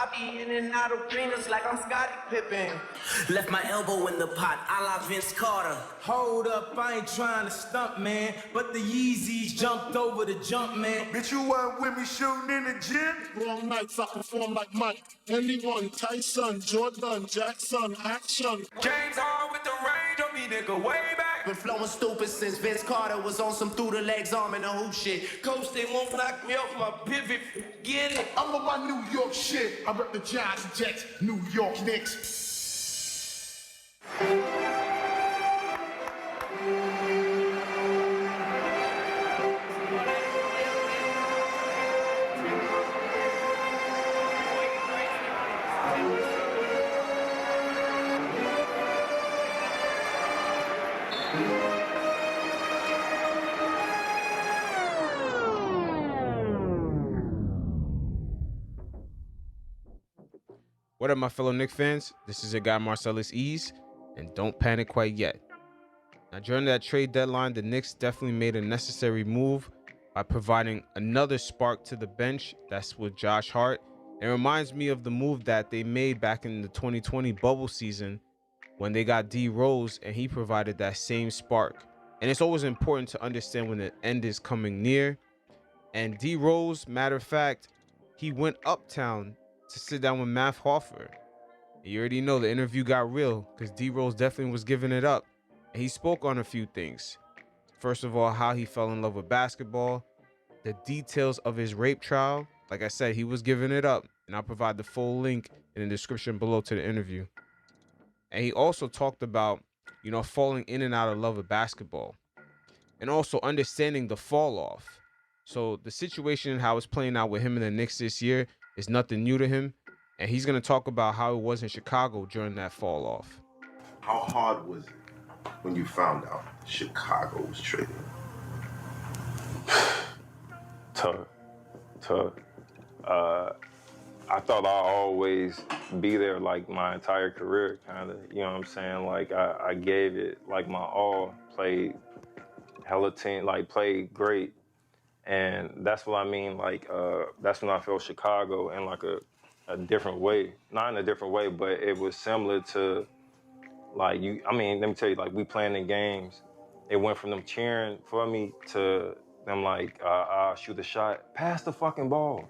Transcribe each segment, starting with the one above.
I be in and out of arenas like I'm Scottie Pippen. Left my elbow in the pot, a la Vince Carter. Hold up, I ain't trying to stunt, man, but the Yeezys jumped over the jump, man. Bitch, you weren't with me shooting in the gym? Wrong nights, I perform like Mike. Anyone, Tyson, Jordan, Jackson, action. James Hard with the range on me, nigga, way back. Been flowing stupid since Vince Carter was on some through the legs arm and the hoop shit. Coach, they won't knock me off my pivot. Get it. I'm on my New York shit. I rep the Giants, Jets, New York Knicks. What up, my fellow Knicks fans? This is your guy Marcellus Ease, and don't panic quite yet. Now, during that trade deadline, the Knicks definitely made a necessary move by providing another spark to the bench. That's with Josh Hart. It reminds me of the move that they made back in the 2020 bubble season when they got D Rose, and he provided that same spark. And it's always important to understand when the end is coming near. And D Rose, matter of fact, he went uptown to sit down with Matt Hoffer. You already know the interview got real because D Rose definitely was giving it up. And he spoke on a few things. First of all, how he fell in love with basketball, the details of his rape trial. Like I said, he was giving it up, and I'll provide the full link in the description below to the interview. And he also talked about, falling in and out of love with basketball, and also understanding the fall off. So the situation, how it's playing out with him and the Knicks this year, is nothing new to him, and he's going to talk about how it was in Chicago during that fall off. How hard was it when you found out Chicago was traded? Tough. I thought I'd always be there like my entire career, kind of. You know what I'm saying? Like I gave it like my all, played hella team, like played great. And that's what I mean, like, that's when I felt Chicago in like a different way. Not in a different way, but it was similar to, like, let me tell you, like, we playing in games. It went from them cheering for me to them like, I'll shoot the shot, pass the fucking ball.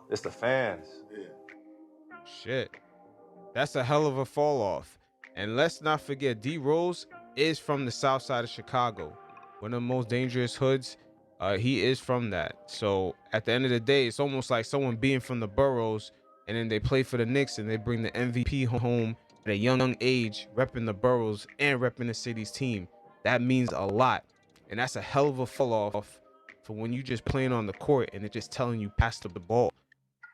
It's the fans. Yeah. Shit. That's a hell of a fall off. And let's not forget, D Rose is from the south side of Chicago, one of the most dangerous hoods. He is from that. So at the end of the day, it's almost like someone being from the boroughs, and then they play for the Knicks and they bring the MVP home at a young age, repping the boroughs and repping the city's team. That means a lot. And that's a hell of a fall off for when you just playing on the court and it's just telling you pass the ball.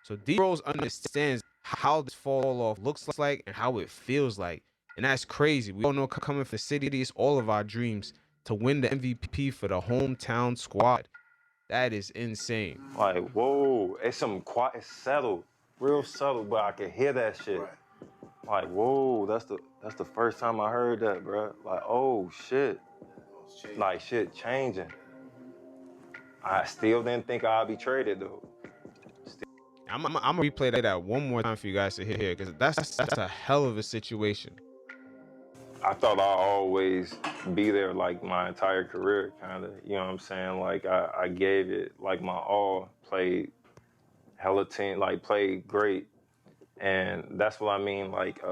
So D Rose understands how this fall off looks like and how it feels like. And that's crazy. We all know coming from the city, it's all of our dreams to win the MVP for the hometown squad. That is insane. Like, whoa, it's something quiet, it's settled, real subtle, but I can hear that shit. Right. Like, whoa, that's the first time I heard that, bro. Like, oh shit, like shit changing. I still didn't think I'd be traded though. I'm gonna replay that one more time for you guys to hear, because that's a hell of a situation. I thought I'd always be there like my entire career, kind of. You know what I'm saying? Like I gave it like my all, played hella team, like played great, and that's what I mean. Like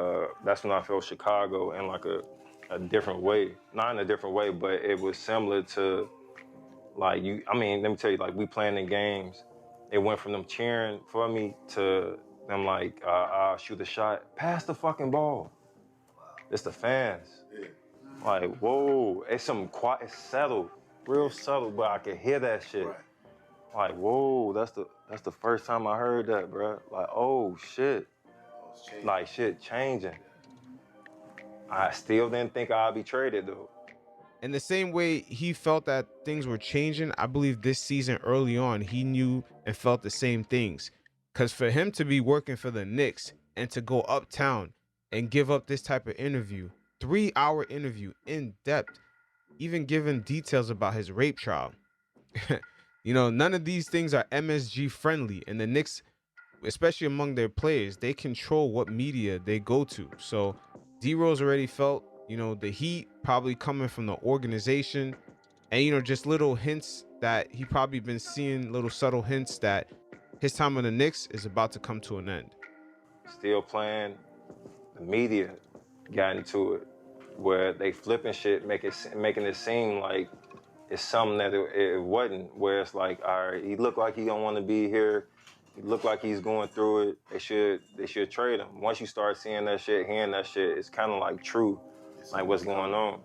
that's when I felt Chicago in like a different way. Not in a different way, but it was similar to like let me tell you, like we playing in games. It went from them cheering for me to them like, I'll shoot the shot, pass the fucking ball. It's the fans. Yeah. Like, whoa, it's something quiet, it's settled, real subtle, but I can hear that shit. Right. Like, whoa, that's the first time I heard that, bro. Like, oh shit, like shit changing. I still didn't think I'd be traded though. In the same way he felt that things were changing, I believe this season early on, he knew and felt the same things. Because for him to be working for the Knicks and to go uptown and give up this type of interview, 3-hour interview, in depth, even giving details about his rape trial. None of these things are MSG friendly, and the Knicks especially among their players, they control what media they go to. So D Rose already felt, the heat probably coming from the organization, and just little hints that he probably been seeing, little subtle hints that his time on the Knicks is about to come to an end. Still playing, the media got into it, where they flipping shit, making it seem like it's something that it wasn't. Where it's like, all right, he looked like he don't want to be here. He looked like he's going through it. They should trade him. Once you start seeing that shit, hearing that shit, it's kind of like true, like what's going on.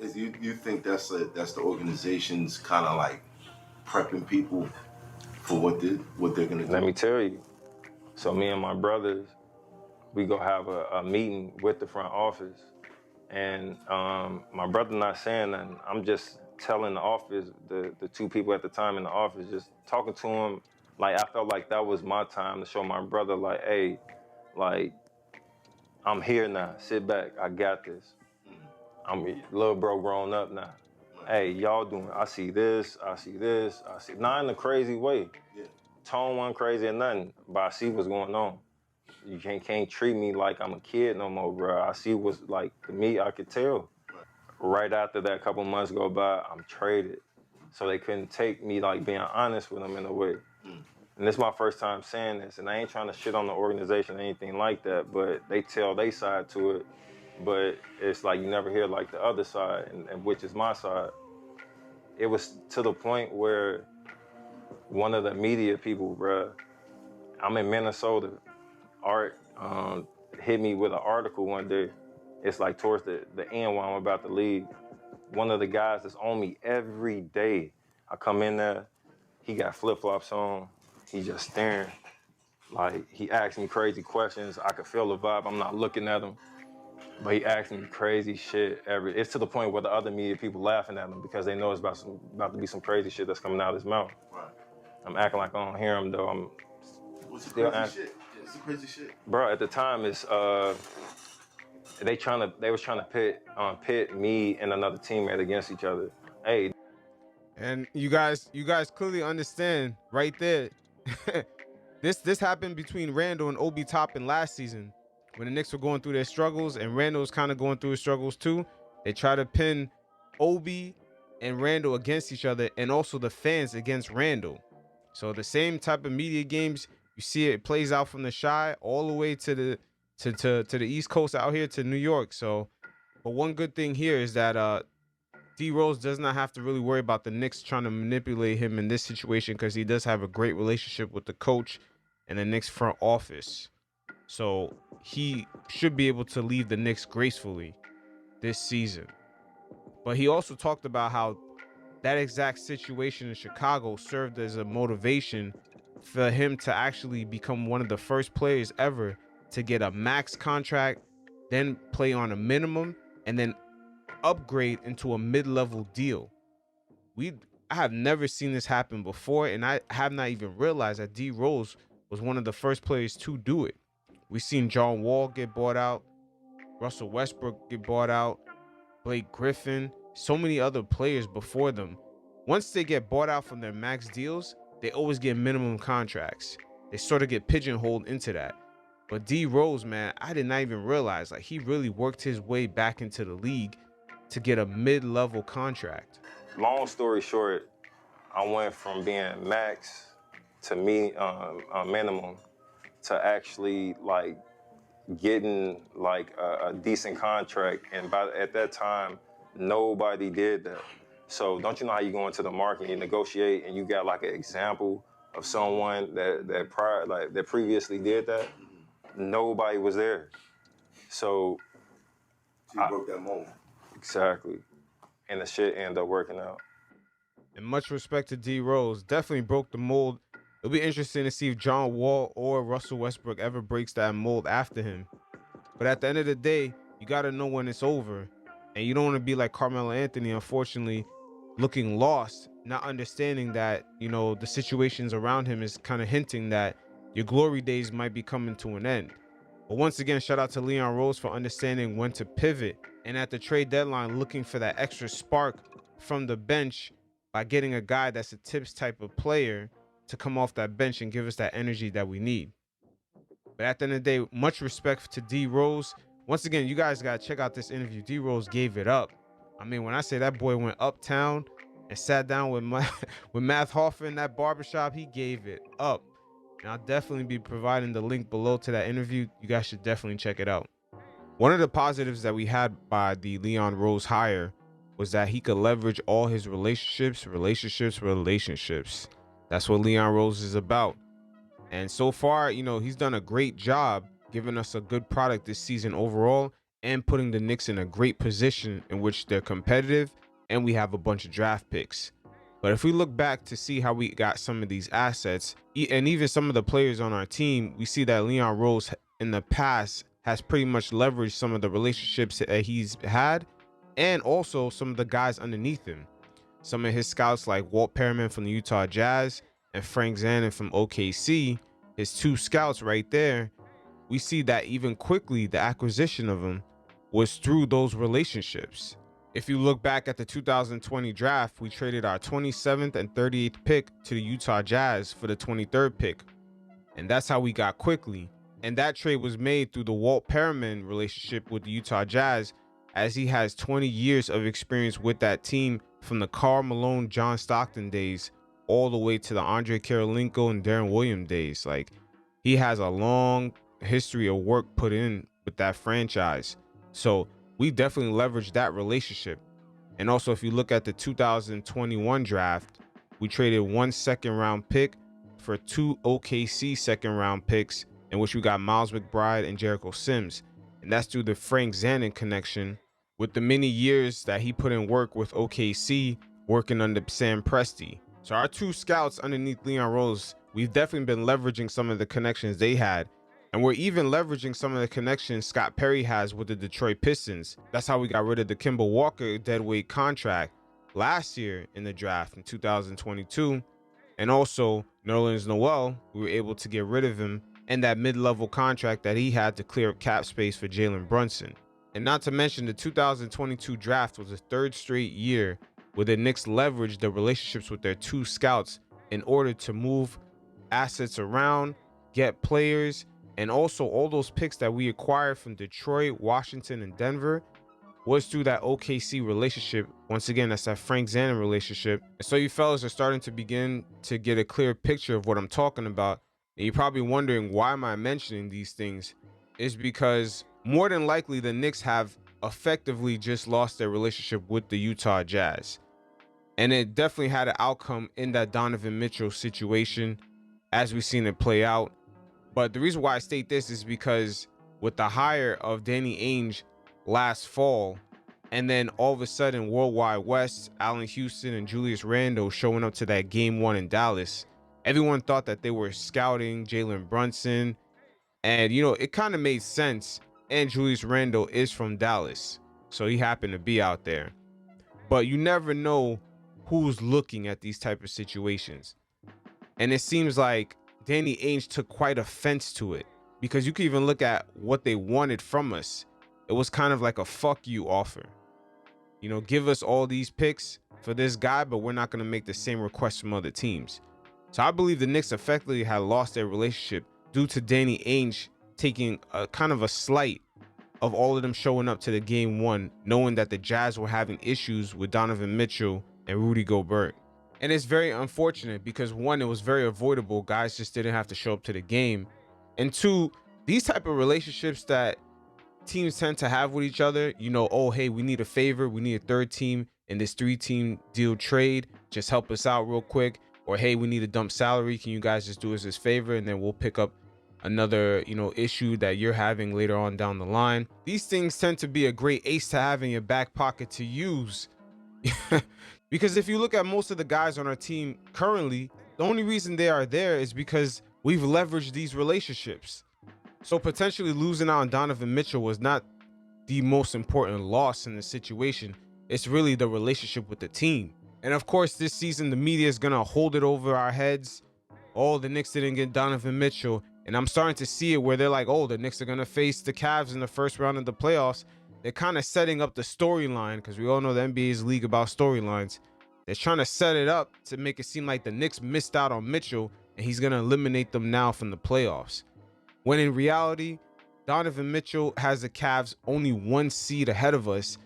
Yeah. You think that's the organization's kind of like prepping people for what they're gonna do? Let me tell you. So me and my brothers, we go have a meeting with the front office, and my brother not saying nothing. I'm just telling the office, the two people at the time in the office, just talking to him. Like, I felt like that was my time to show my brother, like, hey, like, I'm here now. Sit back. I got this. I'm little bro grown up now. Hey, y'all doing, I see this. Not in a crazy way. Yeah. Tone wasn't crazy or nothing, but I see what's going on. You can't treat me like I'm a kid no more, bro. I see what's, like, to me, I could tell. Right after that, a couple months go by, I'm traded. So they couldn't take me, like, being honest with them in a way. And this is my first time saying this, and I ain't trying to shit on the organization or anything like that, but they tell their side to it. But it's like you never hear, like, the other side, and which is my side. It was to the point where one of the media people, bruh, I'm in Minnesota, Hart hit me with an article one day. It's like towards the end when I'm about to leave. One of the guys that's on me every day. I come in there, he got flip-flops on, he just staring. Like, he asked me crazy questions. I could feel the vibe. I'm not looking at him, but he asked me crazy shit. It's to the point where the other media people laughing at him because they know it's about to be some crazy shit that's coming out of his mouth. Right. I'm acting like I don't hear him, though. What's the still crazy shit? What's the crazy shit? Bro, at the time, it's they was trying to pit me and another teammate against each other. Hey. And you guys clearly understand right there. This happened between Randall and Obi Toppin last season when the Knicks were going through their struggles, and Randall was kind of going through his struggles too. They try to pin Obi and Randall against each other, and also the fans against Randall. So the same type of media games, you see it plays out from the Chi all the way to the East Coast out here to New York. So, but one good thing here is that D Rose does not have to really worry about the Knicks trying to manipulate him in this situation, because he does have a great relationship with the coach and the Knicks front office. So he should be able to leave the Knicks gracefully this season. But he also talked about how that exact situation in Chicago served as a motivation for him to actually become one of the first players ever to get a max contract, then play on a minimum, and then upgrade into a mid-level deal. I have never seen this happen before, and I have not even realized that D Rose was one of the first players to do it. We've seen John Wall get bought out, Russell Westbrook get bought out, Blake Griffin, so many other players before them. Once they get bought out from their max deals, they always get minimum contracts. They sort of get pigeonholed into that. But D Rose, man, I did not even realize, like, he really worked his way back into the league to get a mid-level contract. Long story short, I went from being max to minimum to actually, like, getting, like, a decent contract. And at that time, nobody did that. So don't you know how you go into the market and you negotiate and you got, like, an example of someone that previously did that? Nobody was there. So you broke that mold. Exactly. And the shit ended up working out. And much respect to D Rose. Definitely broke the mold. It'll be interesting to see if John Wall or Russell Westbrook ever breaks that mold after him. But at the end of the day, you got to know when it's over. And you don't want to be like Carmelo Anthony, unfortunately, looking lost, not understanding that, the situations around him is kind of hinting that your glory days might be coming to an end. But once again, shout out to Leon Rose for understanding when to pivot, and at the trade deadline, looking for that extra spark from the bench by getting a guy that's a Tips type of player to come off that bench and give us that energy that we need. But at the end of the day, much respect to D Rose. Once again, you guys got to check out this interview. D Rose gave it up. I mean, when I say that boy went uptown and sat down with Math Hoffa in that barbershop, he gave it up. And I'll definitely be providing the link below to that interview. You guys should definitely check it out. One of the positives that we had by the Leon Rose hire was that he could leverage all his relationships. That's what Leon Rose is about. And so far, you know, he's done a great job giving us a good product this season overall and putting the Knicks in a great position in which they're competitive and we have a bunch of draft picks. But if we look back to see how we got some of these assets and even some of the players on our team, we see that Leon Rose in the past has pretty much leveraged some of the relationships that he's had and also some of the guys underneath him. Some of his scouts like Walt Permian from the Utah Jazz and Frank Zanon from OKC, his two scouts right there, we see that even quickly the acquisition of him was through those relationships. If you look back at the 2020 draft, we traded our 27th and 38th pick to the Utah Jazz for the 23rd pick. And that's how we got quickly. And that trade was made through the Walt Perriman relationship with the Utah Jazz, as he has 20 years of experience with that team from the Karl Malone, John Stockton days all the way to the Andre Karolinko and Darren Williams days. Like, he has a long history of work put in with that franchise. So we definitely leveraged that relationship. And also, if you look at the 2021 draft, we traded 1 second-round pick for 2 OKC second-round picks, in which we got Miles McBride and Jericho Sims. And that's through the Frank Zanon connection with the many years that he put in work with OKC, working under Sam Presti. So our two scouts underneath Leon Rose, we've definitely been leveraging some of the connections they had. And we're even leveraging some of the connections Scott Perry has with the Detroit Pistons. That's how we got rid of the Kemba Walker deadweight contract last year in the draft in 2022. And also Nerlens Noel, we were able to get rid of him and that mid-level contract that he had to clear up cap space for Jalen Brunson. And not to mention, the 2022 draft was the 3rd straight year where the Knicks leveraged the relationships with their two scouts in order to move assets around, get players, and also all those picks that we acquired from Detroit, Washington, and Denver was through that OKC relationship. Once again, that's that Frank Zanon relationship. And so you fellas are starting to begin to get a clear picture of what I'm talking about. And you're probably wondering, why am I mentioning these things? It's because more than likely the Knicks have effectively just lost their relationship with the Utah Jazz. And it definitely had an outcome in that Donovan Mitchell situation as we've seen it play out. But the reason why I state this is because with the hire of Danny Ainge last fall, and then all of a sudden Worldwide West, Allen Houston, and Julius Randle showing up to that game 1 in Dallas, everyone thought that they were scouting Jalen Brunson. And, you know, it kind of made sense. And Julius Randle is from Dallas, so he happened to be out there. But you never know who's looking at these type of situations. And it seems like Danny Ainge took quite offense to it, because you can even look at what they wanted from us. It was kind of like a fuck you offer. You know, give us all these picks for this guy, but we're not going to make the same requests from other teams. So I believe the Knicks effectively had lost their relationship due to Danny Ainge taking a kind of a slight of all of them showing up to the game 1, knowing that the Jazz were having issues with Donovan Mitchell and Rudy Gobert. And it's very unfortunate because 1, it was very avoidable. Guys just didn't have to show up to the game. And 2, these type of relationships that teams tend to have with each other, you know, oh, hey, we need a favor. We need a 3rd team in this 3-team deal trade. Just help us out real quick. Or, hey, we need a dump salary. Can you guys just do us this favor? And then we'll pick up another, you know, issue that you're having later on down the line. These things tend to be a great ace to have in your back pocket to use. Because if you look at most of the guys on our team currently, the only reason they are there is because we've leveraged these relationships. So potentially losing out on Donovan Mitchell was not the most important loss in the situation. It's really the relationship with the team. And of course, this season, the media is going to hold it over our heads. Oh, the Knicks didn't get Donovan Mitchell. And I'm starting to see it where they're like, oh, the Knicks are going to face the Cavs in the first round of the playoffs. They're kind of setting up the storyline, because we all know the NBA is a league about storylines. They're trying to set it up to make it seem like the Knicks missed out on Mitchell and he's going to eliminate them now from the playoffs. When in reality, Donovan Mitchell has the Cavs only 1 seed ahead of us.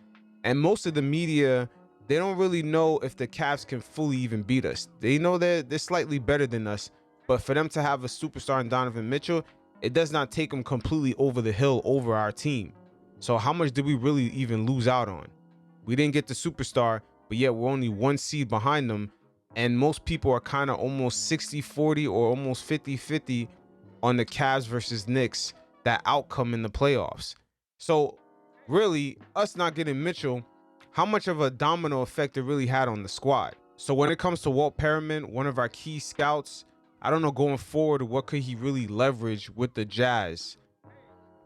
And most of the media, they don't really know if the Cavs can fully even beat us. They know that they're slightly better than us. But for them to have a superstar in Donovan Mitchell, it does not take them completely over the hill over our team. So how much did we really even lose out on? We didn't get the superstar, but yet we're only 1 seed behind them. And most people are kind of almost 60-40 or almost 50-50 on the Cavs versus Knicks, that outcome in the playoffs. So really, us not getting Mitchell, how much of a domino effect it really had on the squad. So when it comes to Walt Permian, one of our key scouts, I don't know going forward, what could he really leverage with the Jazz?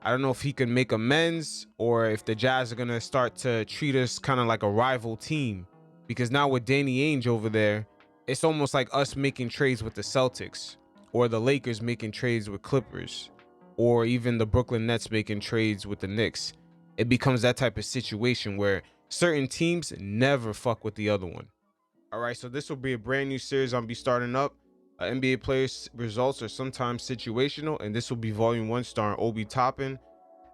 I don't know if he can make amends or if the Jazz are going to start to treat us kind of like a rival team. Because now with Danny Ainge over there, it's almost like us making trades with the Celtics or the Lakers making trades with Clippers or even the Brooklyn Nets making trades with the Knicks. It becomes that type of situation where certain teams never fuck with the other one. All right, so this will be a brand new series I'll be starting up. NBA players' results are sometimes situational, and this will be volume 1 starring Obi Toppin.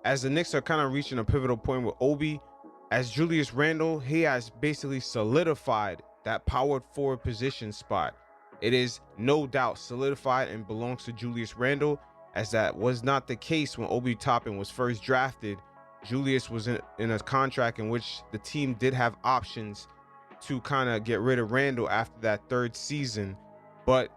As the Knicks are kind of reaching a pivotal point with Obi, as Julius Randle, he has basically solidified that power forward position spot. It is no doubt solidified and belongs to Julius Randle, as that was not the case when Obi Toppin was first drafted. Julius was in a contract in which the team did have options to kind of get rid of Randle after that 3rd season, but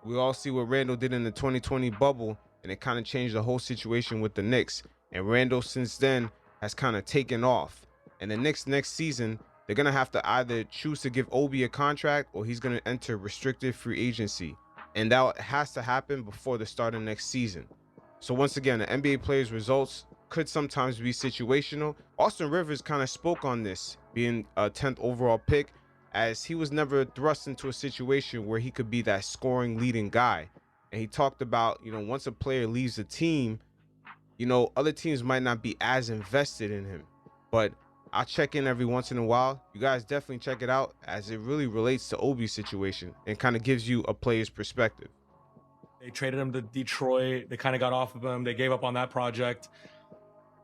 we all see what Randle did in the 2020 bubble, and it kind of changed the whole situation with the Knicks. And Randle since then has kind of taken off. And the Knicks next season, they're going to have to either choose to give Obi a contract or he's going to enter restricted free agency. And that has to happen before the start of next season. So once again, the NBA players' results could sometimes be situational. Austin Rivers kind of spoke on this, being a 10th overall pick, as he was never thrust into a situation where he could be that scoring leading guy. And he talked about, once a player leaves the team, other teams might not be as invested in him. But I'll check in every once in a while. You guys definitely check it out, as it really relates to Obi's situation and kind of gives you a player's perspective. They traded him to Detroit. They kind of got off of him. They gave up on that project.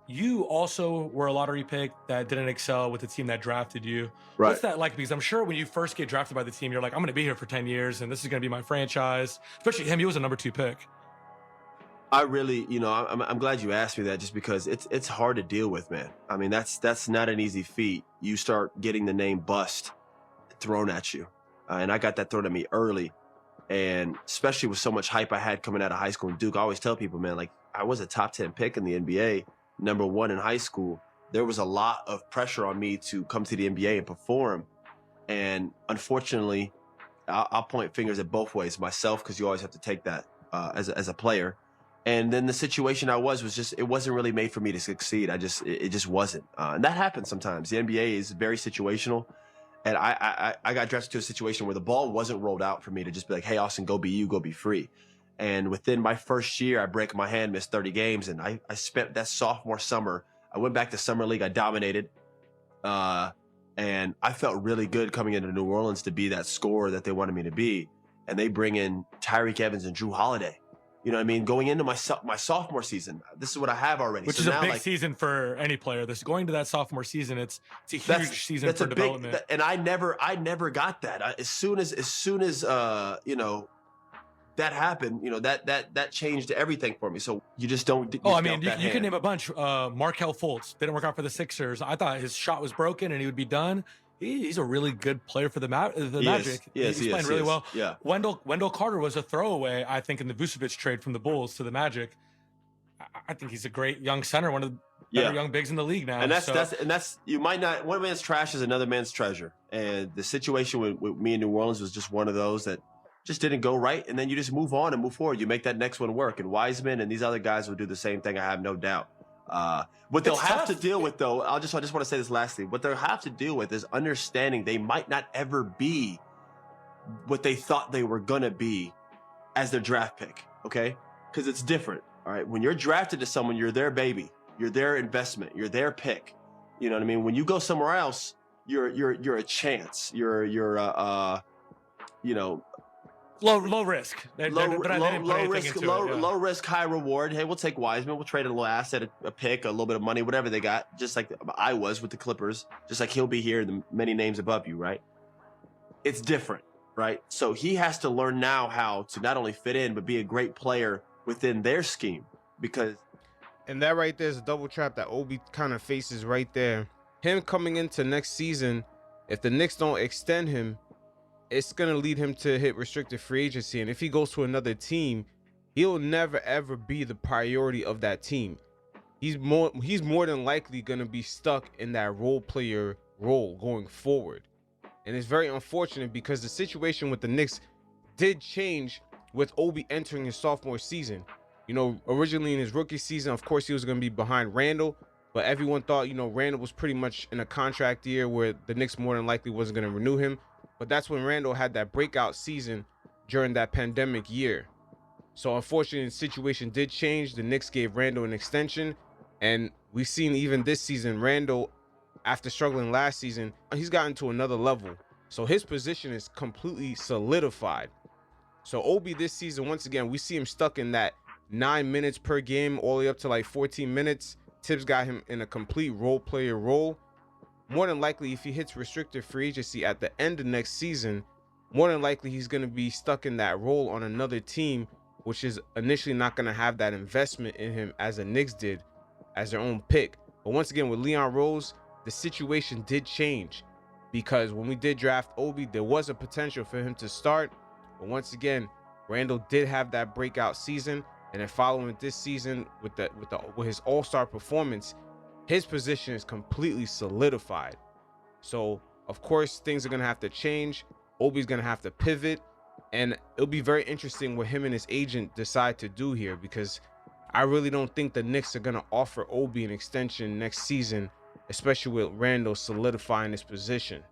You also were a lottery pick that didn't excel with the team that drafted you. Right. What's that like? Because I'm sure when you first get drafted by the team, you're like, I'm going to be here for 10 years and this is going to be my franchise. Especially him, he was a number 2 pick. I really, I'm glad you asked me that, just because it's hard to deal with, man. I mean, that's not an easy feat. You start getting the name bust thrown at you. And I got that thrown at me early. And especially with so much hype I had coming out of high school in Duke, I always tell people, man, like, I was a top 10 pick in the NBA, number 1 in high school. There was a lot of pressure on me to come to the NBA and perform. And unfortunately, I'll point fingers at both ways. Myself, because you always have to take that as a player. And then the situation I was just, it wasn't really made for me to succeed. It just wasn't. And that happens sometimes. The NBA is very situational. And I got drafted to a situation where the ball wasn't rolled out for me to just be like, hey, Austin, go be you, go be free. And within my first year, I break my hand, missed 30 games. And I spent that sophomore summer. I went back to summer league. I dominated. And I felt really good coming into New Orleans to be that scorer that they wanted me to be. And they bring in Tyreek Evans and Drew Holiday. You know what I mean? Going into my sophomore season, this is what I have already. Which is a big season for any player. This going to that sophomore season, it's a huge season for development. And I never got that. As soon as that happened, that changed everything for me. So you just don't. You can name a bunch. Markelle Fultz didn't work out for the Sixers. I thought his shot was broken and he would be done. He's a really good player for the Magic. He's playing really well. Yeah. Wendell Carter was a throwaway, I think, in the Vucevic trade from the Bulls to the Magic. I think he's a great young center, one of the better young bigs in the league now. And that's you might not. One man's trash is another man's treasure. And the situation with me in New Orleans was just one of those that just didn't go right. And then you just move on and move forward. You make that next one work. And Wiseman and these other guys will do the same thing. I have no doubt. What they'll have to deal with, though, I just want to say this lastly. What they'll have to deal with is understanding they might not ever be what they thought they were gonna be as their draft pick. Okay, because it's different. All right, when you're drafted to someone, you're their baby, you're their investment, you're their pick. You know what I mean? When you go somewhere else, you're a chance. You're you know, low risk. Low risk, high reward. Hey, we'll take Wiseman. We'll trade a little asset, a pick, a little bit of money, whatever they got. Just like I was with the Clippers. Just like he'll be here. The many names above you, right? It's different, right? So he has to learn now how to not only fit in but be a great player within their scheme. Because, and that right there is a double trap that Obi kind of faces right there. Him coming into next season, if the Knicks don't extend him, it's going to lead him to hit restricted free agency. And if he goes to another team, he'll never, ever be the priority of that team. He's more than likely going to be stuck in that role player role going forward. And it's very unfortunate because the situation with the Knicks did change with Obi entering his sophomore season. You know, originally in his rookie season, of course, he was going to be behind Randall. But everyone thought, you know, Randall was pretty much in a contract year where the Knicks more than likely wasn't going to renew him. But that's when Randall had that breakout season during that pandemic year. So unfortunately, the situation did change. The Knicks gave Randall an extension. And we've seen even this season, Randall, after struggling last season, he's gotten to another level. So his position is completely solidified. So Obi this season, once again, we see him stuck in that 9 minutes per game, all the way up to like 14 minutes. Tibbs got him in a complete role player role. More than likely, if he hits restricted free agency at the end of next season, more than likely he's going to be stuck in that role on another team, which is initially not going to have that investment in him as the Knicks did as their own pick. But once again, with Leon Rose, the situation did change because when we did draft Obi, there was a potential for him to start. But once again, Randall did have that breakout season. And then following this season with his all-star performance, his position is completely solidified. So, of course, things are going to have to change. Obi's going to have to pivot. And it'll be very interesting what him and his agent decide to do here, because I really don't think the Knicks are going to offer Obi an extension next season, especially with Randall solidifying his position.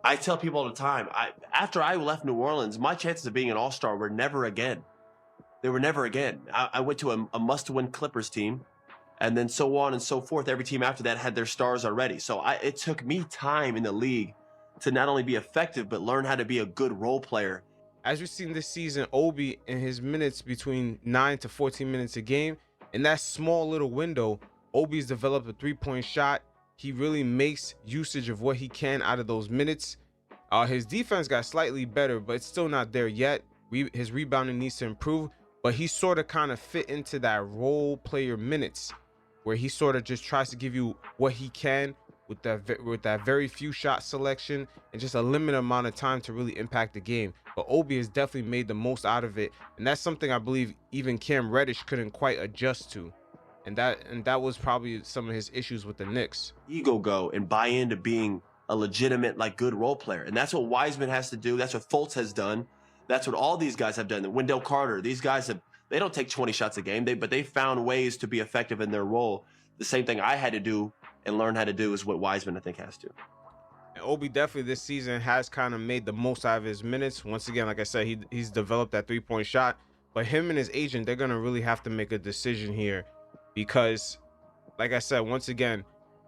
I tell people all the time, after I left New Orleans, my chances of being an all-star were never again. They were never again. I went to a must-win Clippers team. And then so on and so forth. Every team after that had their stars already. So it took me time in the league to not only be effective, but learn how to be a good role player. As we've seen this season, Obi in his minutes between 9 to 14 minutes a game, in that small little window, Obi's developed a three-point shot. He really makes usage of what he can out of those minutes. His defense got slightly better, but it's still not there yet. His rebounding needs to improve, but he sort of kind of fit into that role player minutes, where he sort of just tries to give you what he can with that very few shot selection and just a limited amount of time to really impact the game. But Obi has definitely made the most out of it, and that's something I believe even Cam Reddish couldn't quite adjust to, and that was probably some of his issues with the Knicks. Ego go and buy into being a legitimate, like, good role player, and that's what Wiseman has to do. That's what Fultz has done. That's what all these guys have done. Wendell Carter, these guys have. They don't take 20 shots a game, but they found ways to be effective in their role. The same thing I had to do and learn how to do is what Wiseman, I think, has to. And Obi definitely this season has kind of made the most out of his minutes. Once again, like I said, he's developed that three-point shot. But him and his agent, they're going to really have to make a decision here because, like I said, once again,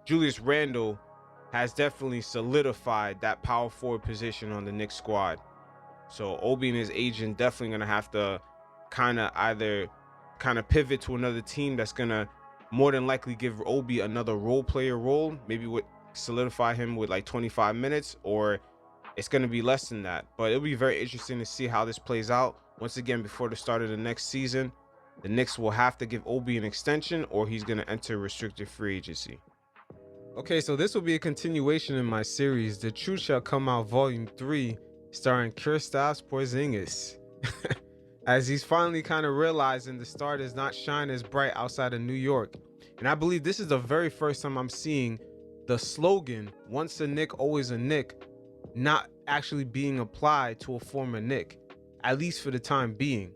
Julius Randle has definitely solidified that power forward position on the Knicks squad. So Obi and his agent definitely going to have to either pivot to another team that's gonna more than likely give Obi another role player role, maybe would solidify him with like 25 minutes, or it's gonna be less than that. But it'll be very interesting to see how this plays out. Once again, before the start of the next season, the Knicks will have to give Obi an extension or he's gonna enter restricted free agency. Okay, so this will be a continuation in my series, The Truth Shall Come Out Volume 3, starring Kristaps Porzingis. As he's finally kind of realizing the star does not shine as bright outside of New York. And I believe this is the very first time I'm seeing the slogan, once a Knick, always a Knick, not actually being applied to a former Knick, at least for the time being.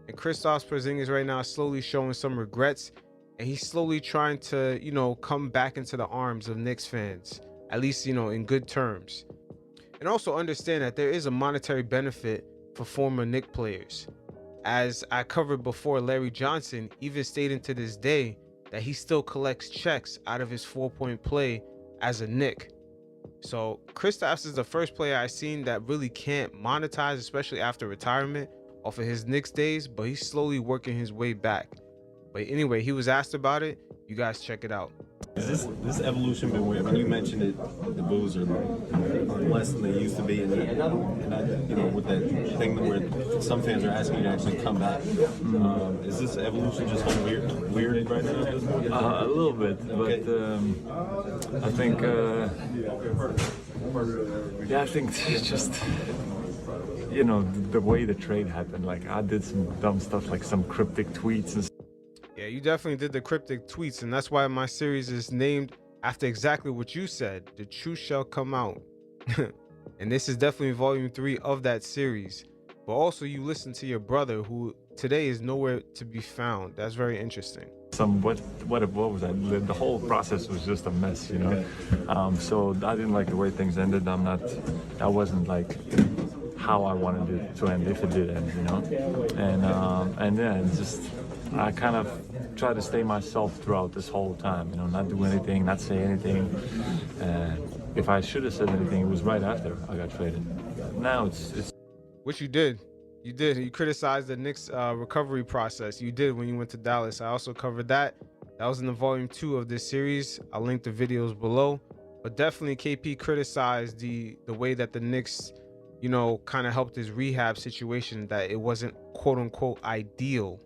And Kristaps Porzingis right now is slowly showing some regrets, and he's slowly trying to, come back into the arms of Knicks fans, at least, in good terms. And also understand that there is a monetary benefit for former Knicks players. As I covered before, Larry Johnson even stated to this day that he still collects checks out of his 4-point play as a Knick. So Kristaps is the first player I've seen that really can't monetize, especially after retirement, off of his Knicks days, but he's slowly working his way back. But anyway, he was asked about it. You guys check it out. Is this evolution been weird? I mean, you mentioned it, the Bulls are less than they used to be, and I, you know, with that thing where some fans are asking you to actually come back. Is this evolution just weird right now? A little bit, but I think, I think it's just, you know, the way the trade happened. Like, I did some dumb stuff, like some cryptic tweets and. Yeah, you definitely did the cryptic tweets, and that's why my series is named after exactly what you said. The truth shall come out. And this is definitely volume 3 of that series. But also you listen to your brother, who today is nowhere to be found. That's very interesting. What was that? The whole process was just a mess, you know. So I didn't like the way things ended. That wasn't like how I wanted it to end, if it did end, you know. And then just I kind of try to stay myself throughout this whole time, you know, not do anything, not say anything. If I should have said anything, it was right after I got traded. Now it's Which you did. You did. You criticized the Knicks recovery process. You did when you went to Dallas. I also covered that. That was in the volume 2 of this series. I'll link the videos below. But definitely KP criticized the way that the Knicks, you know, kind of helped his rehab situation, that it wasn't quote unquote ideal.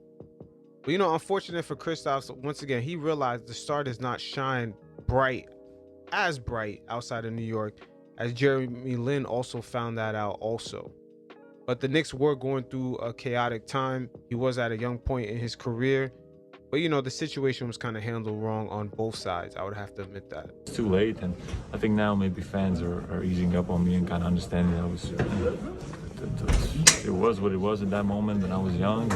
But, you know, unfortunate for Kristaps, once again, he realized the star does not shine as bright outside of New York, as Jeremy Lin also found that out also. But the Knicks were going through a chaotic time. He was at a young point in his career. But, you know, the situation was kind of handled wrong on both sides. I would have to admit that. It's too late, and I think now maybe fans are easing up on me and kind of understanding it was what it was at that moment, and I was young,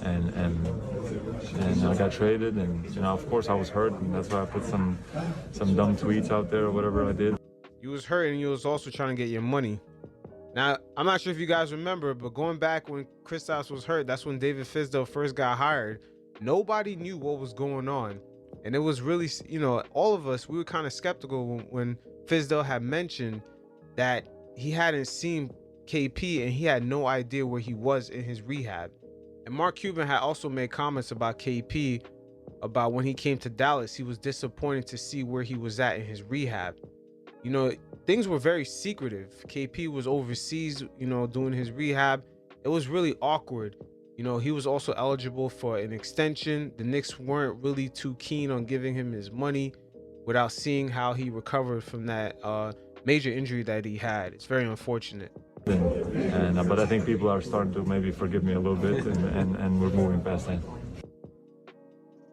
and I got traded, and, you know, of course I was hurt, and that's why I put some dumb tweets out there or whatever I did. You was hurt, and you was also trying to get your money. Now, I'm not sure if you guys remember, but going back when Kristaps was hurt, that's when David Fizdale first got hired. Nobody knew what was going on, and it was really, you know, all of us, we were kind of skeptical when Fizdale had mentioned that he hadn't seen KP and he had no idea where he was in his rehab. And Mark Cuban had also made comments about KP, about when he came to Dallas, he was disappointed to see where he was at in his rehab. You know, things were very secretive. KP was overseas, you know, doing his rehab. It was really awkward. You know, he was also eligible for an extension. The Knicks weren't really too keen on giving him his money without seeing how he recovered from that major injury that he had. It's very unfortunate. But I think people are starting to maybe forgive me a little bit, and we're moving past that.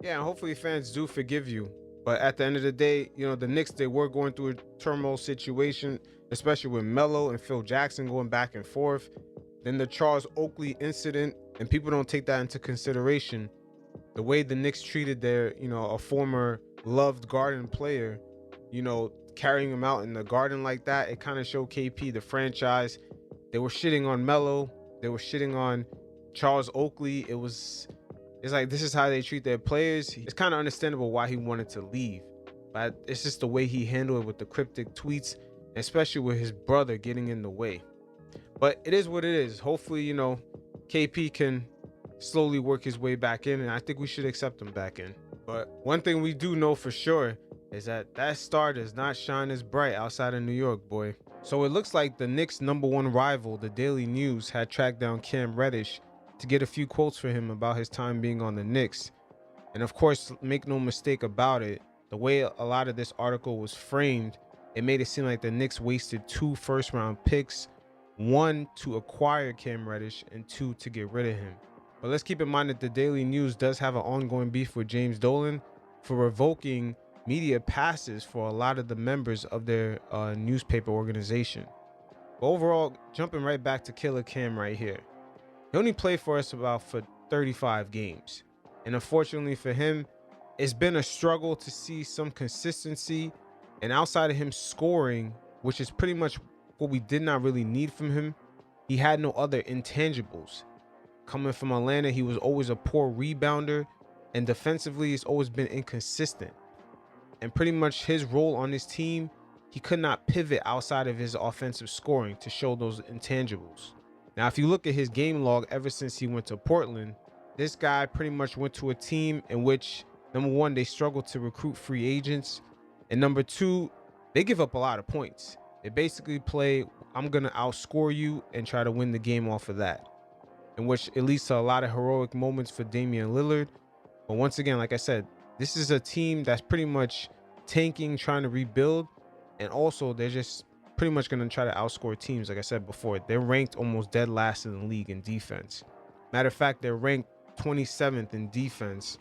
Yeah, and hopefully fans do forgive you. But at the end of the day, you know, the Knicks, they were going through a turmoil situation, especially with Melo and Phil Jackson going back and forth. Then the Charles Oakley incident, and people don't take that into consideration. The way the Knicks treated their, you know, a former loved Garden player, you know, carrying him out in the Garden like that, it kind of showed KP, the franchise. They were shitting on Melo. They were shitting on Charles Oakley. It's like, this is how they treat their players. It's kind of understandable why he wanted to leave, but it's just the way he handled it with the cryptic tweets, especially with his brother getting in the way. But it is what it is. Hopefully, you know, KP can slowly work his way back in, and I think we should accept him back in. But one thing we do know for sure is that star does not shine as bright outside of New York, boy. So it looks like the Knicks' #1 rival, the Daily News, had tracked down Cam Reddish to get a few quotes for him about his time being on the Knicks. And of course, make no mistake about it, the way a lot of this article was framed, it made it seem like the Knicks wasted 2 first-round picks, 1 to acquire Cam Reddish and 2 to get rid of him. But let's keep in mind that the Daily News does have an ongoing beef with James Dolan for revoking media passes for a lot of the members of their newspaper organization. But overall, jumping right back to Killer Cam right here. He only played for us for 35 games. And unfortunately for him, it's been a struggle to see some consistency. And outside of him scoring, which is pretty much what we did not really need from him, he had no other intangibles. Coming from Atlanta, he was always a poor rebounder, and defensively, he's always been inconsistent. And pretty much his role on this team he could not pivot outside of his offensive scoring to show those intangibles. Now, if you look at his game log ever since he went to Portland, this guy pretty much went to a team in which, number one, they struggled to recruit free agents, and number two, they give up a lot of points. They basically play, I'm going to outscore you and try to win the game off of that, in which it leads to a lot of heroic moments for Damian Lillard. But once again, like I said, this is a team that's pretty much tanking, trying to rebuild, and also they're just pretty much going to try to outscore teams. Like I said before, they're ranked almost dead last in the league in defense. Matter of fact, they're ranked 27th in defense,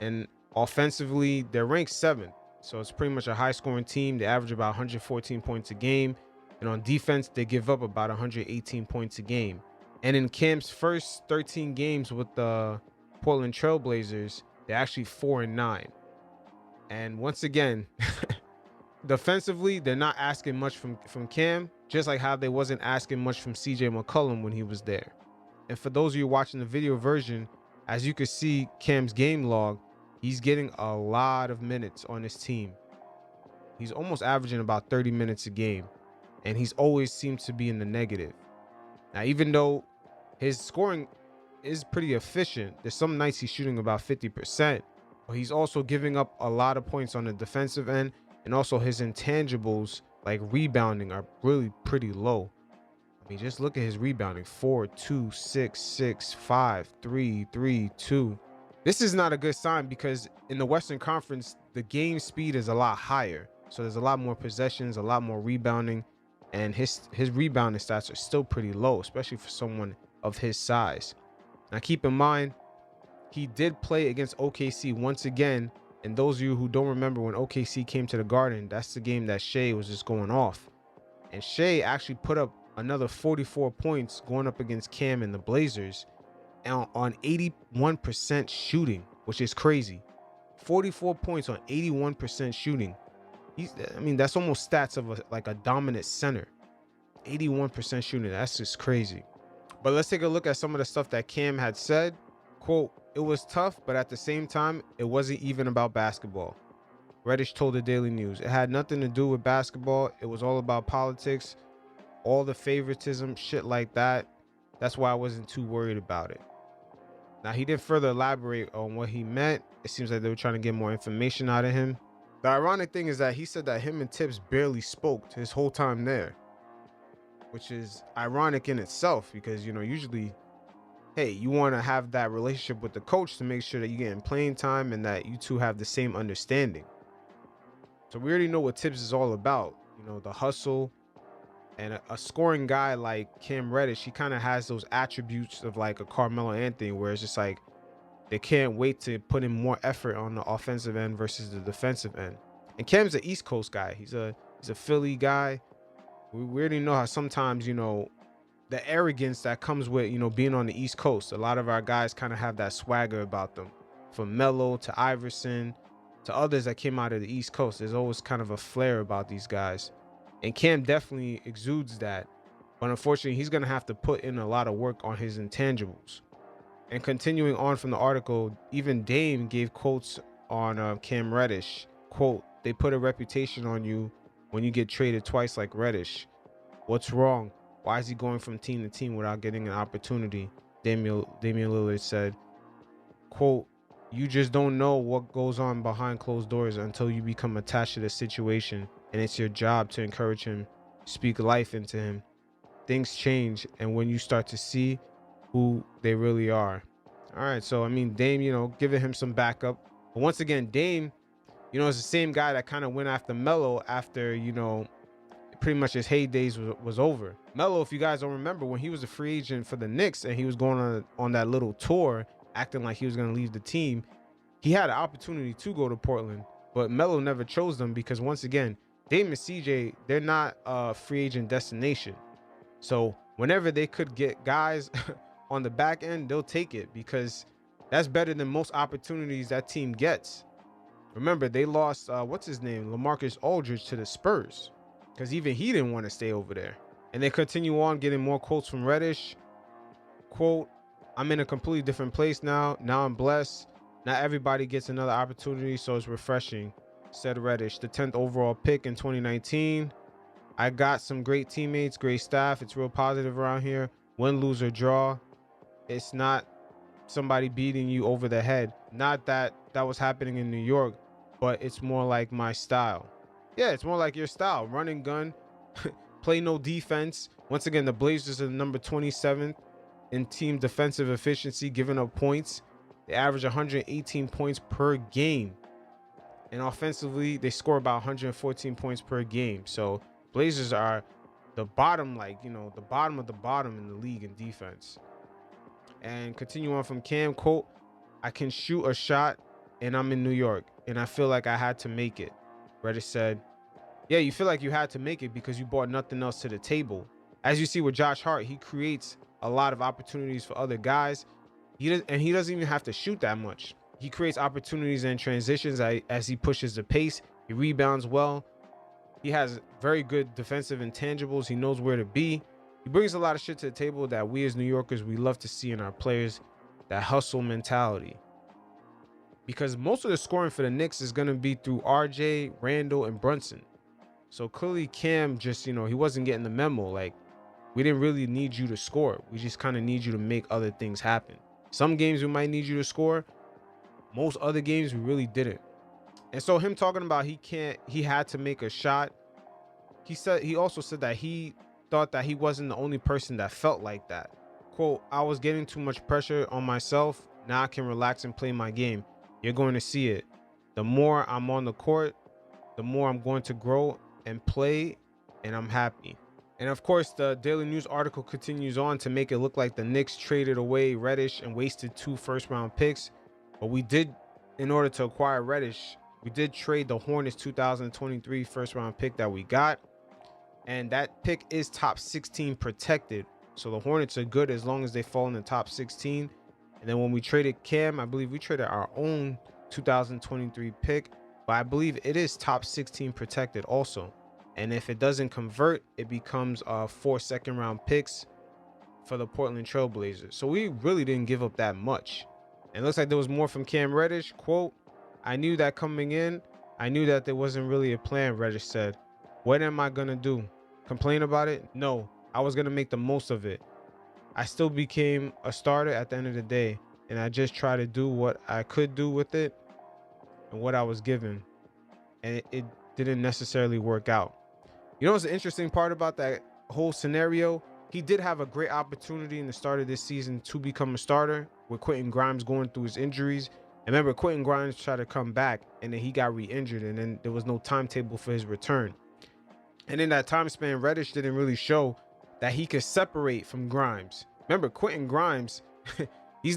and offensively they're ranked 7th. So it's pretty much a high scoring team. They average about 114 points a game, and on defense they give up about 118 points a game. And in Cam's first 13 games with the Portland Trailblazers, they're actually 4-9. And once again, defensively, they're not asking much from Cam, just like how they wasn't asking much from CJ McCollum when he was there. And for those of you watching the video version, as you can see Cam's game log, he's getting a lot of minutes on his team. He's almost averaging about 30 minutes a game, and he's always seems to be in the negative. Now, even though his scoring is pretty efficient, there's some nights he's shooting about 50%, but he's also giving up a lot of points on the defensive end, and also his intangibles like rebounding are really pretty low. I mean, just look at his rebounding: 4, 2, 6, 6, 5, 3, 3, 2. This is not a good sign because in the Western Conference, the game speed is a lot higher. So there's a lot more possessions, a lot more rebounding, and his rebounding stats are still pretty low, especially for someone of his size. Now, keep in mind, he did play against OKC once again. And those of you who don't remember when OKC came to the Garden, that's the game that Shea was just going off. And Shea actually put up another 44 points going up against Cam and the Blazers on 81% shooting, which is crazy. 44 points on 81% shooting. I mean, that's almost stats of like a dominant center. 81% shooting. That's just crazy. But let's take a look at some of the stuff that Cam had said. Quote, "It was tough, but at the same time, it wasn't even about basketball." Reddish told the Daily News, "It had nothing to do with basketball. It was all about politics, all the favoritism, shit like that. That's why I wasn't too worried about it." Now, he didn't further elaborate on what he meant. It seems like they were trying to get more information out of him. The ironic thing is that he said that him and Tibbs barely spoke his whole time there, which is ironic in itself because, you know, usually, hey, you want to have that relationship with the coach to make sure that you're getting playing time and that you two have the same understanding. So we already know what Tibbs is all about, you know, the hustle. And a scoring guy like Cam Reddish, he kind of has those attributes of like a Carmelo Anthony, where it's just like they can't wait to put in more effort on the offensive end versus the defensive end. And Cam's an East Coast guy. He's a Philly guy. We already know how sometimes, you know, the arrogance that comes with, you know, being on the East Coast. A lot of our guys kind of have that swagger about them. From Melo to Iverson to others that came out of the East Coast, there's always kind of a flair about these guys. And Cam definitely exudes that. But unfortunately, he's going to have to put in a lot of work on his intangibles. And continuing on from the article, even Dame gave quotes on Cam Reddish. Quote, "They put a reputation on you when you get traded twice like Reddish. What's wrong? Why is he going from team to team without getting an opportunity?" Damian Lillard said, quote, "You just don't know what goes on behind closed doors until you become attached to the situation, and it's your job to encourage him, speak life into him. Things change, and when you start to see who they really are." All right, so I mean, Dame, you know, giving him some backup. But once again, Dame, you know, is the same guy that kind of went after Melo after, you know, pretty much his heydays was over. Melo, if you guys don't remember, when he was a free agent for the Knicks and he was going on that little tour, acting like he was going to leave the team, he had an opportunity to go to Portland, but Melo never chose them because, once again, Dame and CJ, they're not a free agent destination. So whenever they could get guys on the back end, they'll take it because that's better than most opportunities that team gets. Remember, they lost, what's his name, LaMarcus Aldridge to the Spurs, because even he didn't want to stay over there. And they continue on getting more quotes from Reddish. Quote, "I'm in a completely different place now. Now I'm blessed. Not everybody gets another opportunity, so it's refreshing. said Reddish, the 10th overall pick in 2019. I got some great teammates, great staff. It's real positive around here. Win, lose, or draw. It's not somebody beating you over the head. Not that that was happening in New York, but it's more like my style. Yeah, it's more like your style. Run and gun, play no defense. Once again, the Blazers are number 27th in team defensive efficiency, giving up points. They average 118 points per game. And offensively, they score about 114 points per game. So Blazers are the bottom, like, you know, the bottom of the bottom in the league in defense. And continue on from Cam, quote, I can shoot a shot and I'm in New York and I feel like I had to make it. Reddish said, yeah, you feel like you had to make it because you brought nothing else to the table. As you see with Josh Hart, he creates a lot of opportunities for other guys. He doesn't even have to shoot that much. He creates opportunities and transitions as he pushes the pace. He rebounds well. He has very good defensive intangibles. He knows where to be. He brings a lot of shit to the table that we as New Yorkers, we love to see in our players, that hustle mentality. Because most of the scoring for the Knicks is going to be through RJ, Randall, and Brunson. So clearly Cam just, you know, he wasn't getting the memo. Like, we didn't really need you to score. We just kind of need you to make other things happen. Some games we might need you to score. Most other games we really didn't. And so him talking about he had to make a shot. He also said that he thought that he wasn't the only person that felt like that. Quote, I was getting too much pressure on myself. Now I can relax and play my game. You're going to see it. The more I'm on the court, the more I'm going to grow and play, and I'm happy. And of course, the Daily News article continues on to make it look like the Knicks traded away Reddish and wasted 2 first-round picks. But we did, in order to acquire Reddish, we did trade the Hornets 2023 first-round pick that we got. And that pick is top 16 protected. So the Hornets are good as long as they fall in the top 16. And then when we traded Cam, I believe we traded our own 2023 pick. But I believe it is top 16 protected also. And if it doesn't convert, it becomes 4 second-round picks for the Portland Trail Blazers. So we really didn't give up that much. And it looks like there was more from Cam Reddish. Quote, I knew that coming in. I knew that there wasn't really a plan, Reddish said. What am I going to do? Complain about it? No, I was going to make the most of it. I still became a starter at the end of the day. And I just tried to do what I could do with it and what I was given. And it didn't necessarily work out. You know what's the interesting part about that whole scenario? He did have a great opportunity in the start of this season to become a starter with Quentin Grimes going through his injuries. And remember, Quentin Grimes tried to come back and then he got re-injured and then there was no timetable for his return. And in that time span, Reddish didn't really show that he could separate from Grimes. Remember, Quentin Grimes, he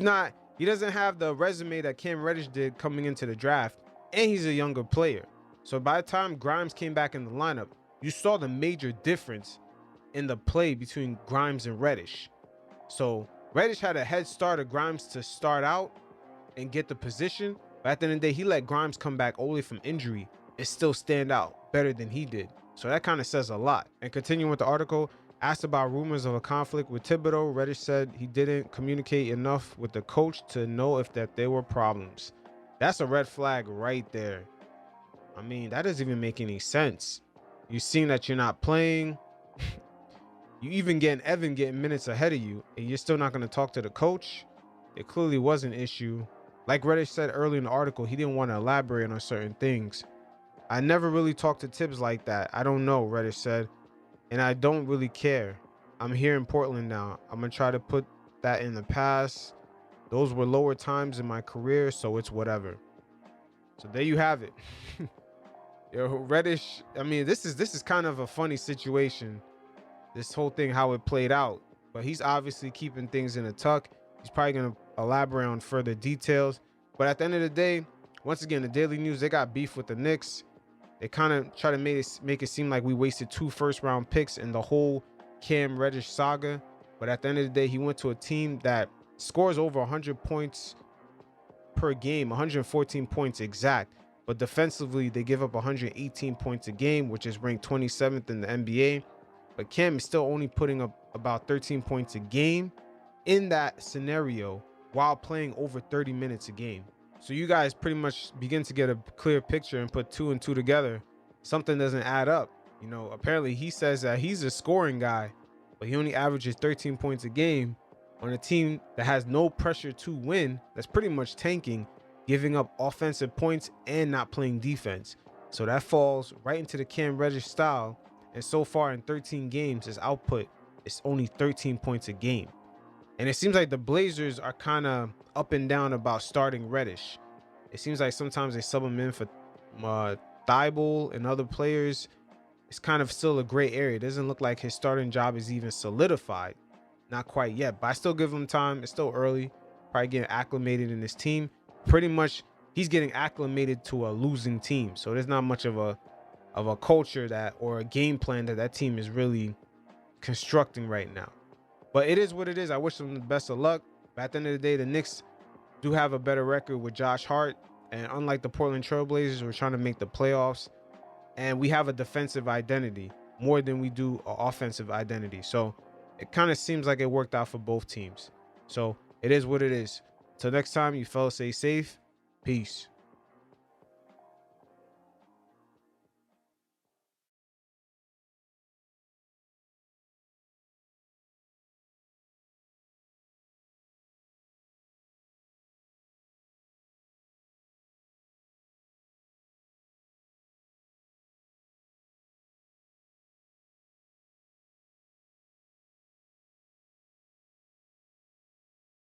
doesn't have the resume that Cam Reddish did coming into the draft, and he's a younger player. So by the time Grimes came back in the lineup, you saw the major difference in the play between Grimes and Reddish. So Reddish had a head start of Grimes to start out and get the position. But at the end of the day, he let Grimes come back only from injury and still stand out better than he did. So that kind of says a lot. And continuing with the article, asked about rumors of a conflict with Thibodeau, Reddish said he didn't communicate enough with the coach to know if that there were problems. That's a red flag right there. I mean, that doesn't even make any sense. You've seen that you're not playing. You even getting Evan getting minutes ahead of you, and you're still not going to talk to the coach. It clearly was an issue. Like Reddish said earlier in the article, he didn't want to elaborate on certain things. I never really talked to Tibbs like that. I don't know, Reddish said, and I don't really care. I'm here in Portland now. I'm going to try to put that in the past. Those were lower times in my career, so it's whatever. So there you have it. Yo, Reddish, I mean, this is kind of a funny situation, this whole thing, how it played out. But he's obviously keeping things in a tuck. He's probably going to elaborate on further details. But at the end of the day, once again, the Daily News, they got beef with the Knicks. They kind of try to make it seem like we wasted 2 first-round picks in the whole Cam Reddish saga. But at the end of the day, he went to a team that scores over 100 points per game, 114 points exact. But defensively, they give up 118 points a game, which is ranked 27th in the NBA. But Cam is still only putting up about 13 points a game in that scenario while playing over 30 minutes a game. So you guys pretty much begin to get a clear picture and put 2 and 2 together. Something doesn't add up. You know, apparently he says that he's a scoring guy, but he only averages 13 points a game on a team that has no pressure to win, that's pretty much tanking, giving up offensive points and not playing defense. So that falls right into the Cam Reddish style. And so far in 13 games, his output is only 13 points a game. And it seems like the Blazers are kind of up and down about starting Reddish. It seems like sometimes they sub him in for Thibault and other players. It's kind of still a gray area. It doesn't look like his starting job is even solidified. Not quite yet, but I still give him time. It's still early. Probably getting acclimated in this team. Pretty much he's getting acclimated to a losing team. So there's not much of a culture that, or a game plan that team is really constructing right now. But it is what it is. I wish them the best of luck. But at the end of the day, the Knicks do have a better record with Josh Hart. And unlike the Portland Trailblazers, we're trying to make the playoffs. And we have a defensive identity more than we do an offensive identity. So it kind of seems like it worked out for both teams. So it is what it is. Till next time, you fellas stay safe. Peace.